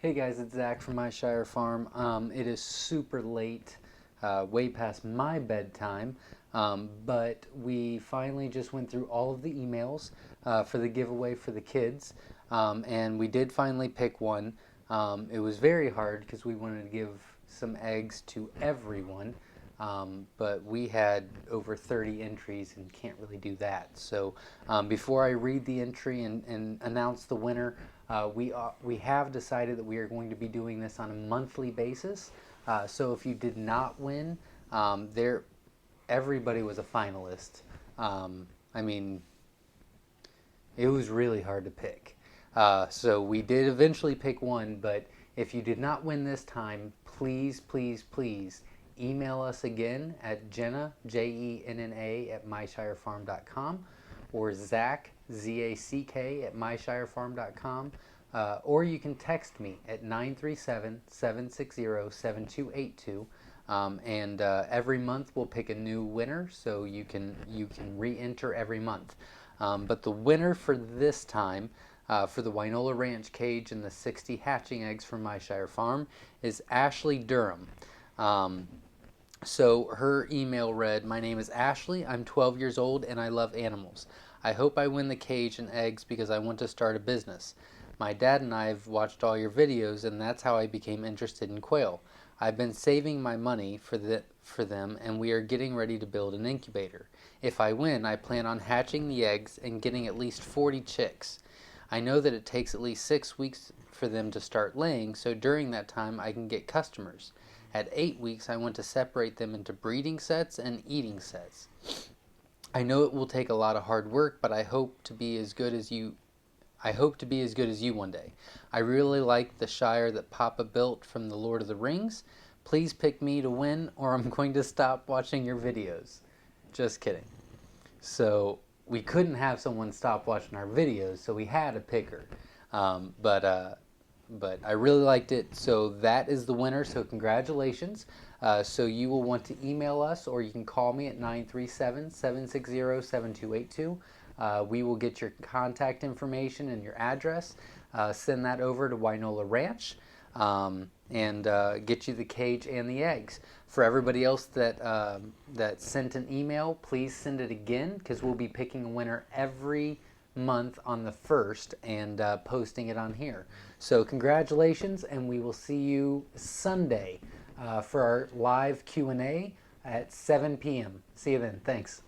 Hey guys, it's Zach from Myshire Farm. It is super late, way past my bedtime, but we finally just went through all of the emails for the giveaway for the kids, and we did finally pick one. It was very hard because we wanted to give some eggs to everyone, but we had over 30 entries and can't really do that. So before I read the entry and announce the winner, we have decided that we are going to be doing this on a monthly basis. So if you did not win, everybody was a finalist. I mean, it was really hard to pick. So we did eventually pick one, but if you did not win this time, please, please, please email us again at Jenna, Jenna, at myshirefarm.com, or Zach, Zack, at myshirefarm.com, or you can text me at 937-760-7282. And every month we'll pick a new winner, so you can re-enter every month. But the winner for this time, for the Wynola Ranch cage and the 60 hatching eggs from Myshire Farm, is Ashley Durham. So her email read, "My name is Ashley, I'm 12 years old and I love animals. I hope I win the cage and eggs because I want to start a business. My dad and I have watched all your videos and that's how I became interested in quail. I've been saving my money for them and we are getting ready to build an incubator. If I win, I plan on hatching the eggs and getting at least 40 chicks. I know that it takes at least 6 weeks for them to start laying, so during that time I can get customers. At 8 weeks, I want to separate them into breeding sets and eating sets. I know it will take a lot of hard work, but I hope to be as good as you one day. I really like the Shire that Papa built from the Lord of the Rings. Please pick me to win or I'm going to stop watching your videos." Just kidding. So we couldn't have someone stop watching our videos, so we had a picker. But I really liked it, so that is the winner, so congratulations. So you will want to email us, or you can call me at 937-760-7282. We will get your contact information and your address, send that over to Wynola Ranch, and get you the cage and the eggs. For everybody else that sent an email, please send it again, because we'll be picking a winner every month on the 1st and posting it on here. So congratulations, and we will see you Sunday for our live Q&A at 7 p.m. See you then. Thanks.